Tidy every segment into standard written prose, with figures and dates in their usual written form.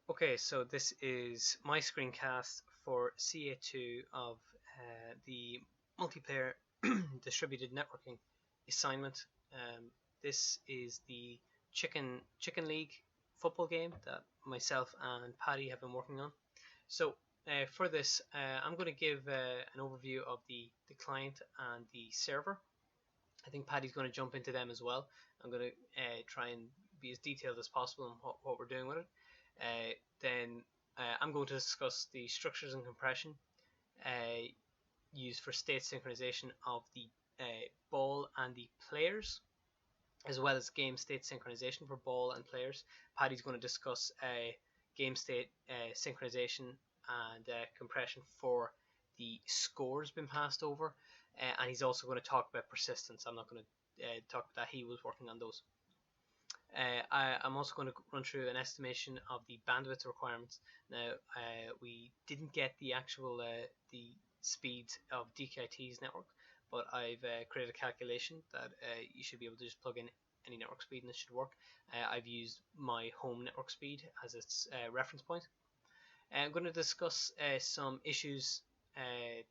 Okay, so this is my screencast for CA2 of the multiplayer distributed networking assignment. This is the Chicken League football game that myself and Paddy have been working on. So for this, I'm going to give an overview of the client and the server. I think Paddy's going to jump into them as well. I'm going to try and be as detailed as possible on what we're doing with it. Then I'm going to discuss the structures and compression used for state synchronization of the ball and the players, as well as game state synchronization for ball and players. Paddy's going to discuss game state synchronization and compression for the scores being passed over, and he's also going to talk about persistence. I'm not going to talk about that. He was working on those. I'm also going to run through an estimation of the bandwidth requirements. Now, we didn't get the actual the speed of DKIT's network, but I've created a calculation that you should be able to just plug in any network speed and it should work. I've used my home network speed as its reference point. I'm going to discuss some issues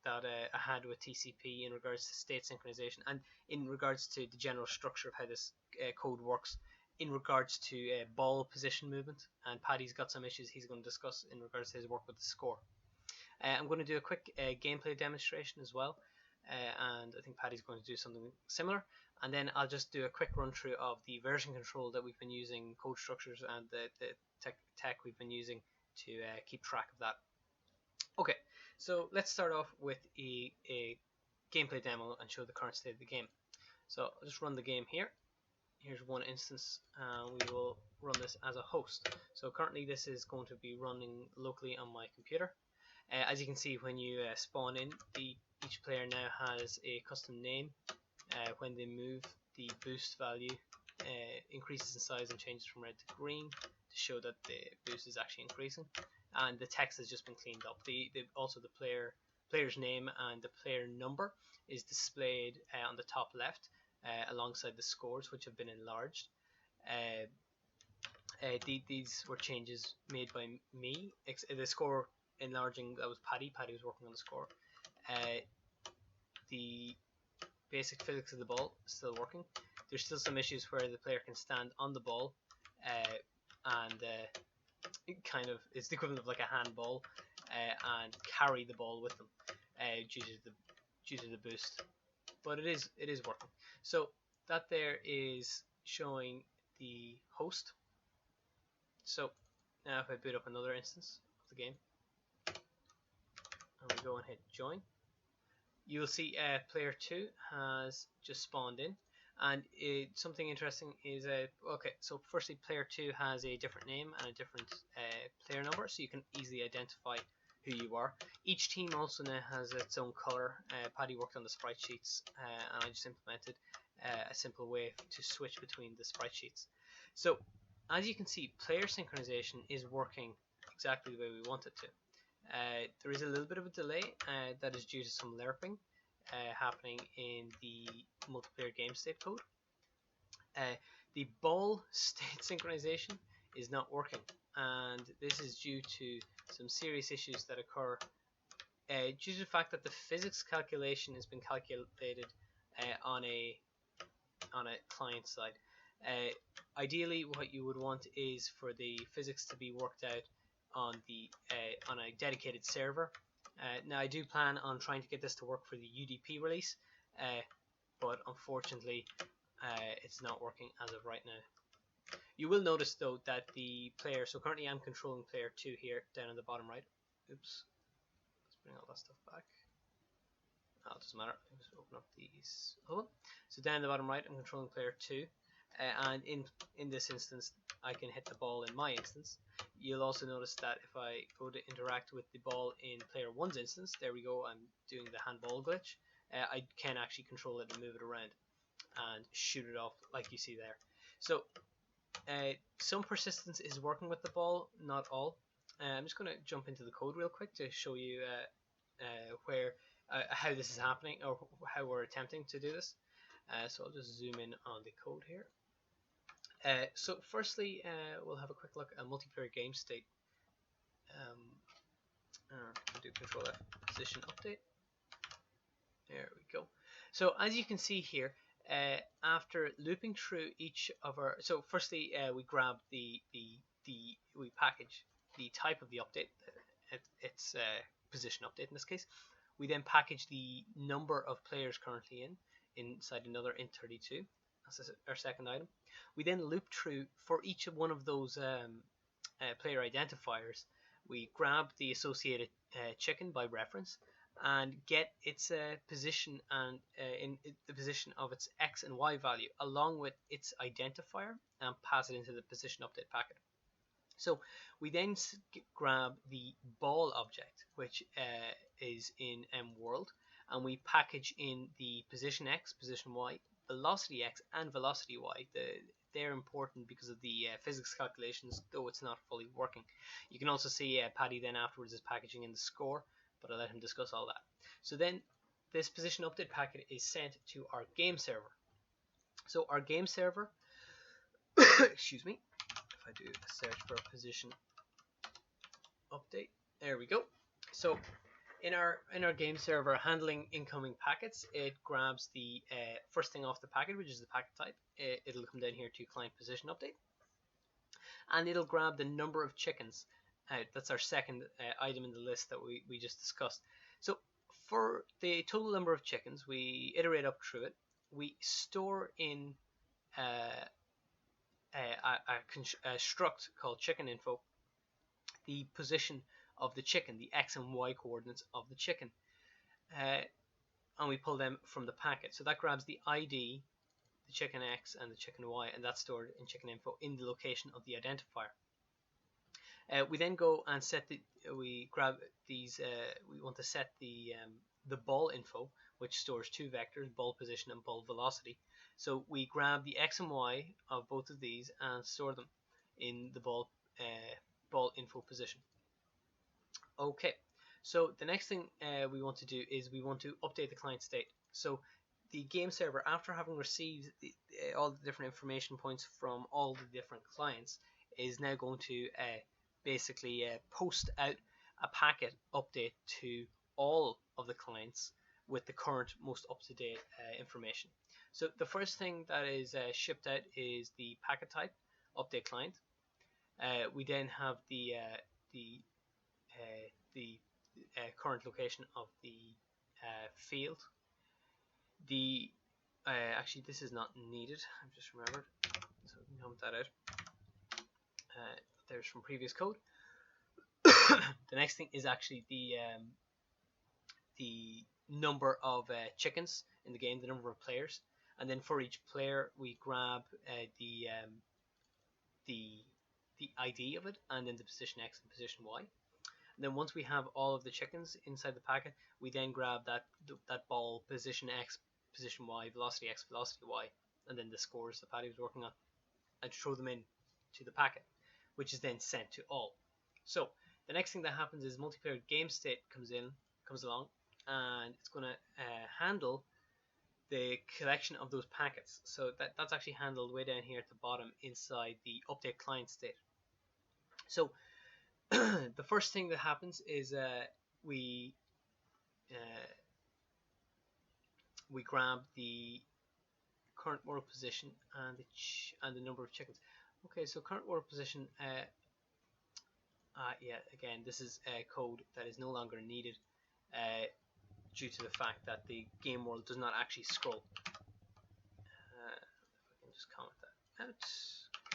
that I had with TCP in regards to state synchronization and in regards to the general structure of how this code works in regards to ball position movement. And Paddy's got some issues he's going to discuss in regards to his work with the score. I'm going to do a quick gameplay demonstration as well, and I think Paddy's going to do something similar. And then I'll just do a quick run through of the version control that we've been using, code structures, and the tech we've been using to keep track of that. Okay, so let's start off with a gameplay demo and show the current state of the game. So I'll just run the game here. Here's one instance, and we will run this as a host. So currently this is going to be running locally on my computer. As you can see, when you spawn in, each player now has a custom name. When they move, the boost value increases in size and changes from red to green to show that the boost is actually increasing. And the text has just been cleaned up. Also the player's name and the player number is displayed on the top left alongside the scores, which have been enlarged. These were changes made by me. The score enlarging, that was Paddy. Paddy was working on the score. The basic physics of the ball is still working. There's still some issues where the player can stand on the ball and it kind of it's the equivalent of like a handball and carry the ball with them due to the boost. But it is working. So that there is showing the host. So now if I boot up another instance of the game and we go and hit join, you will see player 2 has just spawned in, and something interesting is okay, so firstly player 2 has a different name and a different player number, so you can easily identify who you are. Each team also now has its own color. Paddy worked on the sprite sheets, and I just implemented a simple way to switch between the sprite sheets. So as you can see, player synchronization is working exactly the way we want it to. There is a little bit of a delay that is due to some lerping happening in the multiplayer game state code. The ball state synchronization is not working, and this is due to some serious issues that occur due to the fact that the physics calculation has been calculated on a client side. Ideally, what you would want is for the physics to be worked out on a dedicated server. Now I do plan on trying to get this to work for the UDP release, but unfortunately it's not working as of right now. You will notice though that the player, so currently I'm controlling player 2 here down in the bottom right. Oops, let's bring all that stuff back. Oh, it doesn't matter, I'll just open up these. So down in the bottom right I'm controlling player 2, and in this instance I can hit the ball in my instance. You'll also notice that if I go to interact with the ball in player 1's instance, there we go, I'm doing the handball glitch. I can actually control it and move it around and shoot it off like you see there. So some persistence is working with the ball, not all. I'm just going to jump into the code real quick to show you how this is happening, or how we're attempting to do this. So I'll just zoom in on the code here. So firstly, we'll have a quick look at multiplayer game state. I'll do Control F, position update. There we go. So as you can see here, after looping through each of our, so firstly we grab we package the type of the update, it's position update in this case. We then package the number of players currently inside another int32. That's our second item. We then loop through for each of one of those player identifiers. We grab the associated chicken by reference and get its position and in the position of its x and y value along with its identifier and pass it into the position update packet. So we then grab the ball object, which is in world, and we package in the position x, position y, velocity x, and velocity y. They're important because of the physics calculations, though it's not fully working. You can also see Paddy then afterwards is packaging in the score, but I'll let him discuss all that. So then this position update packet is sent to our game server. So our game server, excuse me, if I do a search for a position update, there we go. So in our game server handling incoming packets, it grabs the first thing off the packet, which is the packet type. It'll come down here to client position update, and it'll grab the number of chickens. That's our second item in the list that we just discussed. So for the total number of chickens, we iterate up through it. We store in a struct called chicken info the position of the chicken, the x and y coordinates of the chicken, and we pull them from the packet. So that grabs the ID, the chicken x and the chicken y, and that's stored in chicken info in the location of the identifier. We then go and we grab these, we want to set the ball info, which stores two vectors, ball position and ball velocity. So we grab the x and y of both of these and store them in the ball info position. Okay, so the next thing we want to do is we want to update the client state. So the game server, after having received all the different information points from all the different clients, is now going to basically post out a packet update to all of the clients with the current most up-to-date information. So the first thing that is shipped out is the packet type update client. We then have the current location of the field. Actually, this is not needed. I've just remembered, so we can dump that out. There's from previous code. The next thing is actually the number of chickens in the game, the number of players, and then for each player we grab the ID of it, and then the position X and position Y. And then once we have all of the chickens inside the packet, we then grab that ball, position X, position Y, velocity X, velocity Y, and then the scores that Paddy was working on, and throw them in to the packet, which is then sent to all. So the next thing that happens is multiplayer game state comes along, and it's going to handle the collection of those packets. So that's actually handled way down here at the bottom inside the update client state. So the first thing that happens is we grab the current world position and the number of chickens. Okay, so current world position. Yeah, again, this is code that is no longer needed due to the fact that the game world does not actually scroll. If I can just comment that out.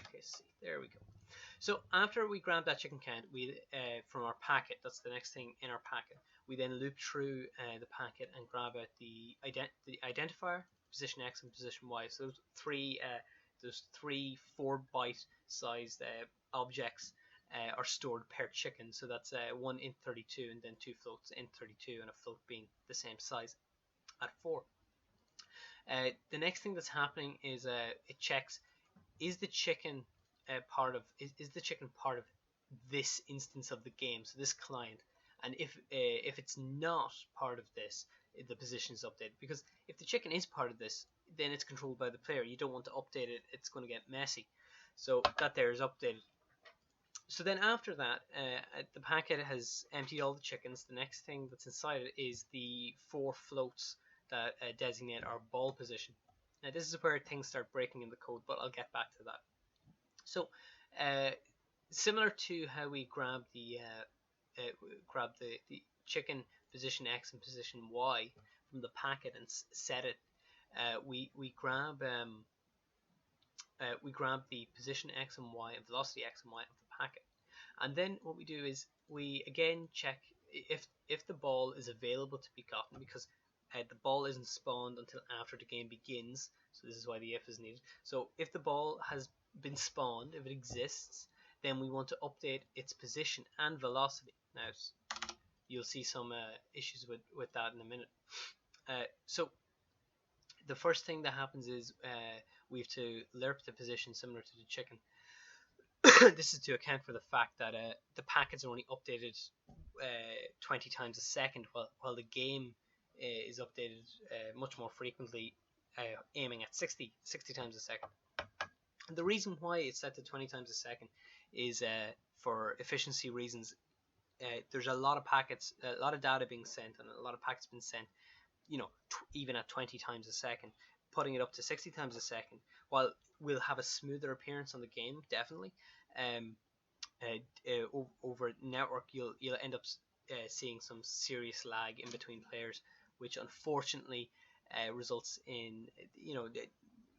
Okay, see, there we go. So after we grab that chicken count, we from our packet, that's the next thing in our packet, we then loop through the packet and grab out the identifier, position X and position Y. So those three 4-byte sized objects are stored per chicken. So that's one int32 and then two floats, int32 and a float being the same size at 4. The next thing that's happening is it checks, is the chicken part of this instance of the game, so this client, and if it's not part of this, the position is updated. Because if the chicken is part of this, then it's controlled by the player. You don't want to update it, it's going to get messy. So that there is updated. So then after that, the packet has emptied all the chickens. The next thing that's inside it is the 4 floats that designate our ball position. Now this is where things start breaking in the code, but I'll get back to that. So uh, similar to how we grab the chicken position X and position Y from the packet and set it, we grab the position X and Y and velocity X and Y of the packet. And then what we do is we again check if the ball is available to be gotten, because the ball isn't spawned until after the game begins, so this is why the if is needed. So if the ball has been spawned, if it exists, then we want to update its position and velocity. Now you'll see some issues with that in a minute. So the first thing that happens is we have to lerp the position similar to the chicken. This is to account for the fact that the packets are only updated 20 times a second, while the game is updated much more frequently, aiming at 60 times a second. And the reason why it's set to 20 times a second is for efficiency reasons. There's a lot of packets, a lot of data being sent, and a lot of packets being sent, even at 20 times a second. Putting it up to 60 times a second, while we'll have a smoother appearance on the game, definitely. Over network, you'll end up seeing some serious lag in between players, which unfortunately results in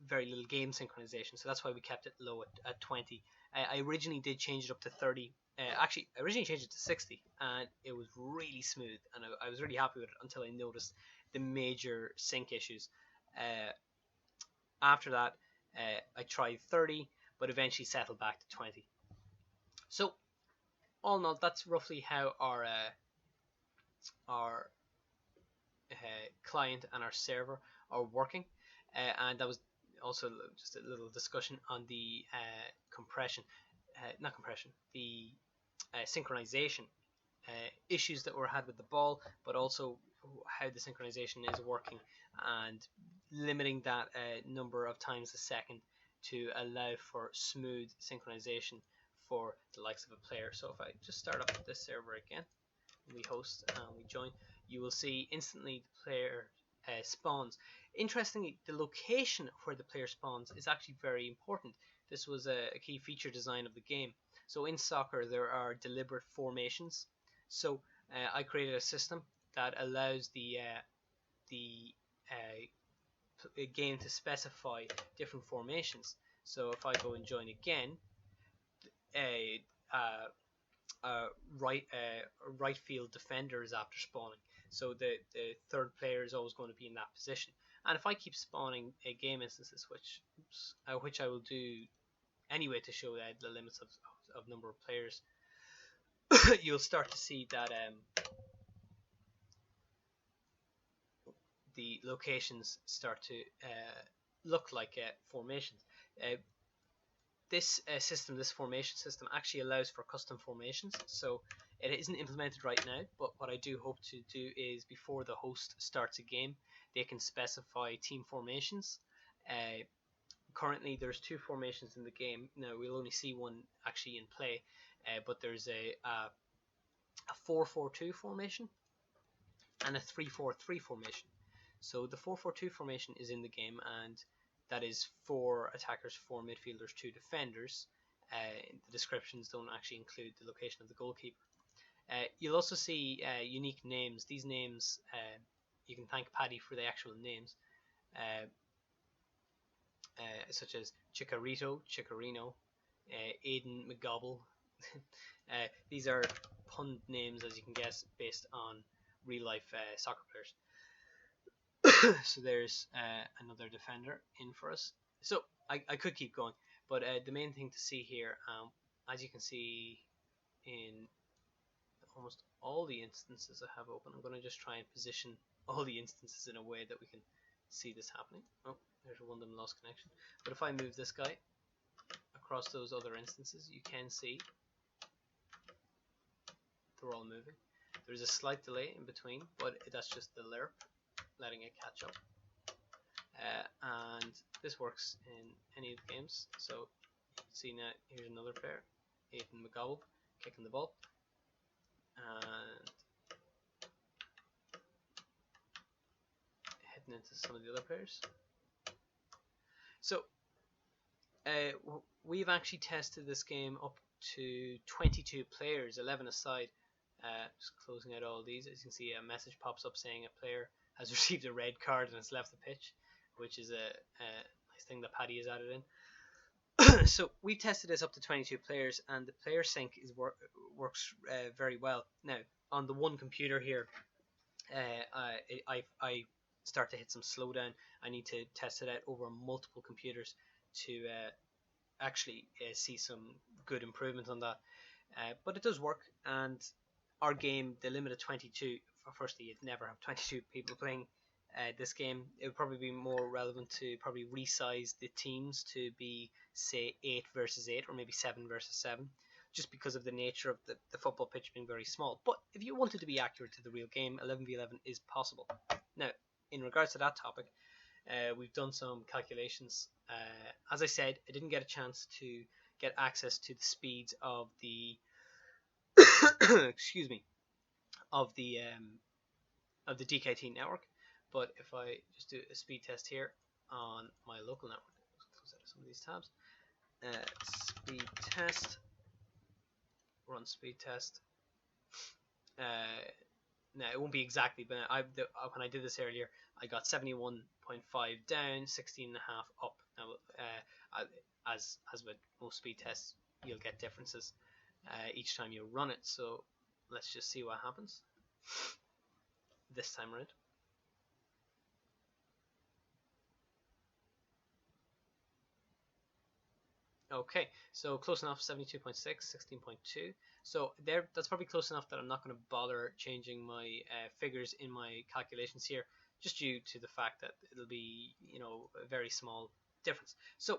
very little game synchronization. So that's why we kept it low at 20. I originally did change it up to 30. Actually, I originally changed it to 60, and it was really smooth, and I was really happy with it until I noticed the major sync issues. After that, I tried 30, but eventually settled back to 20. So, all in all, that's roughly how our client and our server are working, and that was also just a little discussion on the the synchronization issues that were had with the ball, but also how the synchronization is working and limiting that number of times a second to allow for smooth synchronization for the likes of a player. So if I just start up this server again, we host and we join, you will see instantly the player spawns. Interestingly, the location where the player spawns is actually very important. This was a key feature design of the game. So in soccer, there are deliberate formations. So I created a system that allows the game to specify different formations. So if I go and join again, a right field defender is after spawning. So the third player is always going to be in that position. And if I keep spawning game instances, which I will do anyway to show the limits of number of players, you'll start to see that the locations start to look like formations. This formation system actually allows for custom formations, so it isn't implemented right now, but what I do hope to do is before the host starts a game, they can specify team formations. Currently there's 2 formations in the game. Now we'll only see one actually in play, but there's a 4-4-2 formation and a 3-4-3 formation. So the 4-4-2 formation is in the game, and that is 4 attackers, 4 midfielders, 2 defenders. The descriptions don't actually include the location of the goalkeeper. You'll also see unique names. These names, you can thank Paddy for the actual names, such as Chikorito, Chikorino, Aiden McGobble. These are pun names, as you can guess, based on real-life soccer players. So there's another defender in for us. So I could keep going, but the main thing to see here, as you can see in almost all the instances I have open, I'm going to just try and position all the instances in a way that we can see this happening. Oh, there's one of them lost connection. But if I move this guy across those other instances, you can see they're all moving. There's a slight delay in between, but that's just the lerp letting it catch up. And this works in any of the games. So you can see now, here's another player. Aidan McGowan kicking the ball, and heading into some of the other players. So we've actually tested this game up to 22 players, 11 aside. Just closing out all these, as you can see, a message pops up saying a player has received a red card and has left the pitch, which is a nice thing that Paddy has added in. So we tested this up to 22 players, and the player sync works very well. Now, on the one computer here, I start to hit some slowdown. I need to test it out over multiple computers to actually see some good improvement on that. But it does work, and our game, the limit of 22, firstly, you'd never have 22 people playing this game. It would probably be more relevant to probably resize the teams to be, say, 8 versus 8 or maybe 7 versus 7, just because of the nature of the football pitch being very small. But if you wanted to be accurate to the real game, 11v11 is possible. Now, in regards to that topic, we've done some calculations. As I said, I didn't get a chance to get access to the speeds of the excuse me, of the DKT network. But if I just do a speed test here on my local network, let's close out some of these tabs. Speed test, run speed test. Now it won't be exactly, but when I did this earlier, I got 71.5 down, 16.5 up. Now, as with most speed tests, you'll get differences each time you run it. So let's just see what happens this time around. Okay, so close enough, 72.6, 16.2. So that's probably close enough that I'm not going to bother changing my figures in my calculations here, just due to the fact that it'll be, a very small difference. So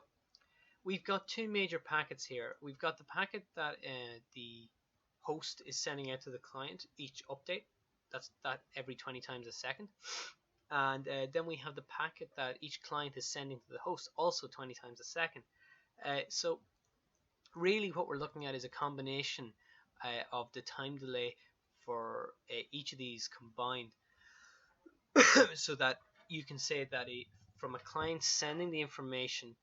we've got two major packets here. We've got the packet that the host is sending out to the client each update. That's that every 20 times a second. And then we have the packet that each client is sending to the host, also 20 times a second. So really what we're looking at is a combination of the time delay for each of these combined, so that you can say that from a client sending the information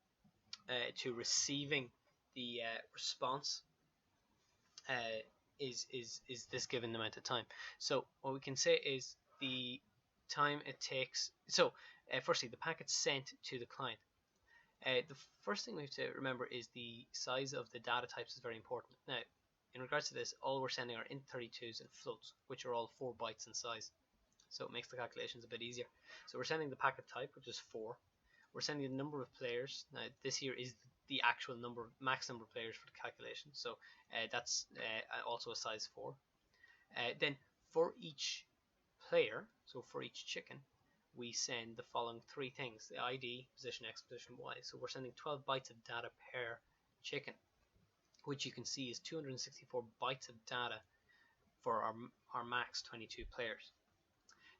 to receiving the response is this given amount of time. So what we can say is the time it takes. So firstly, the packet sent to the client. The first thing we have to remember is the size of the data types is very important. Now, in regards to this, all we're sending are int32s and floats, which are all 4 bytes in size. So it makes the calculations a bit easier. So we're sending the packet type, which is 4. We're sending the number of players. Now, this here is the actual max number of players for the calculation. So that's also a size 4. Then for each player, so for each chicken, we send the following 3 things: the ID, position X, position Y. So we're sending 12 bytes of data per chicken, which you can see is 264 bytes of data for our max 22 players.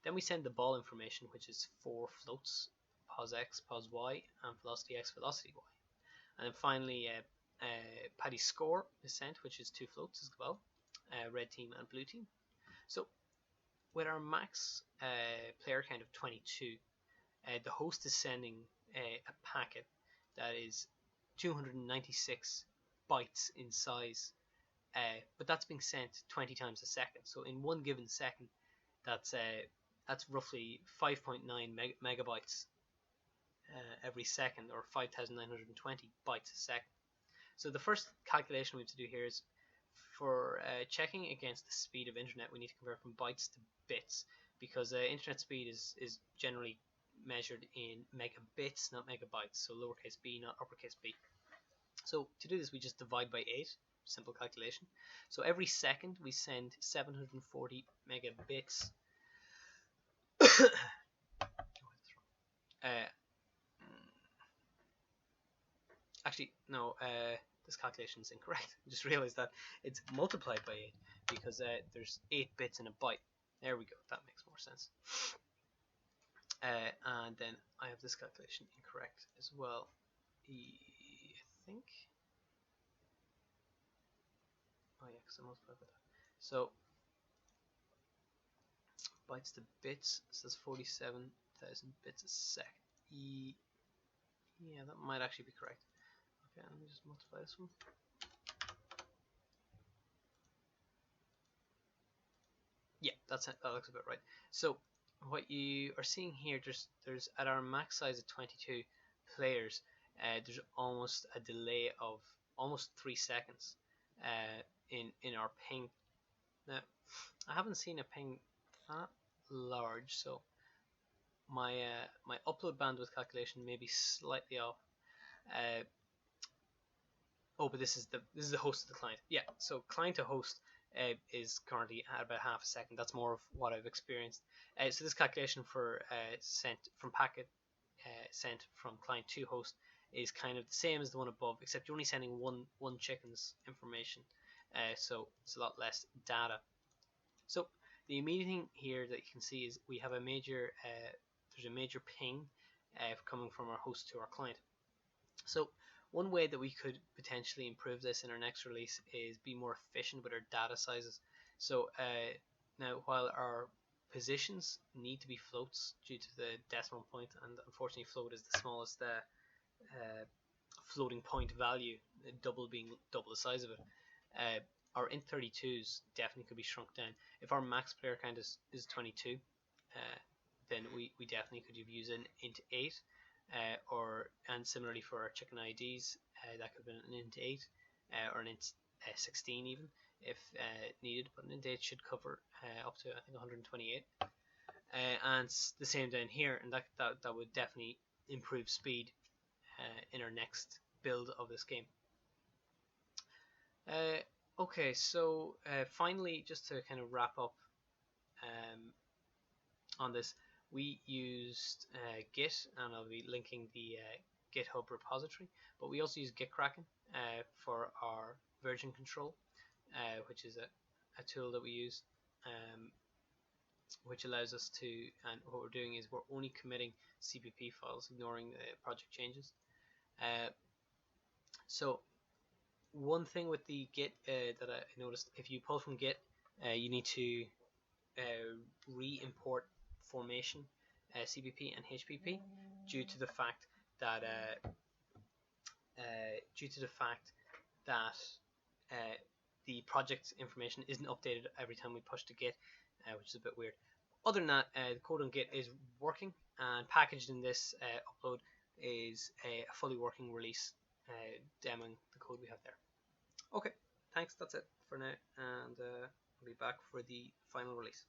Then we send the ball information, which is 4 floats: pos X, pos Y, and velocity X, velocity Y. And then finally, Paddy's score is sent, which is 2 floats as well, red team and blue team. So with our max player count of 22, the host is sending a packet that is 296 bytes in size, but that's being sent 20 times a second. So in one given second, that's roughly 5.9 megabytes every second, or 5,920 bytes a second. So the first calculation we have to do here is, for checking against the speed of internet, we need to convert from bytes to bits, because internet speed is generally measured in megabits, not megabytes, so lowercase b, not uppercase b. So to do this, we just divide by 8, simple calculation. So every second we send 740 megabits. Actually, no, this calculation is incorrect. I just realized that it's multiplied by 8, because there's 8 bits in a byte. There we go, that makes more sense. And then I have this calculation incorrect as well, I think. Oh yeah, because I multiplied by that. So bytes to bits says 47,000 bits a sec. Yeah, that might actually be correct. Okay, let me just multiply this one. Yeah, that's it. That looks about right. So what you are seeing here, there's at our max size of 22 players, there's almost a delay of almost 3 seconds in our ping. Now, I haven't seen a ping that large, so my upload bandwidth calculation may be slightly off. Uh, Oh, but this is the host of the client. Yeah, so client to host is currently at about half a second. That's more of what I've experienced. So this calculation for sent from packet sent from client to host is kind of the same as the one above, except you're only sending one chicken's information. So it's a lot less data. So the immediate thing here that you can see is we have a major there's a major ping coming from our host to our client. So one way that we could potentially improve this in our next release is be more efficient with our data sizes. So now while our positions need to be floats due to the decimal point, and unfortunately float is the smallest floating point value, double being double the size of it, our int32s definitely could be shrunk down. If our max player count is 22, then we definitely could have used an int8, and similarly for our chicken IDs, that could have been an int8 or an int16 even if needed, but an int8 should cover up to I think 128. And the same down here, and that would definitely improve speed in our next build of this game. Okay, so finally, just to kind of wrap up on this, we used Git, and I'll be linking the GitHub repository, but we also use Gitkraken for our version control, which is a tool that we use, which allows us to, and what we're doing is we're only committing CPP files, ignoring the project changes. So one thing with the Git that I noticed, if you pull from Git, you need to re-import formation, CPP and HPP due to the fact that the project information isn't updated every time we push to Git, which is a bit weird. Other than that, the code on Git is working, and packaged in this upload is a fully working release demoing the code we have there. Okay, thanks, that's it for now, and I'll be back for the final release.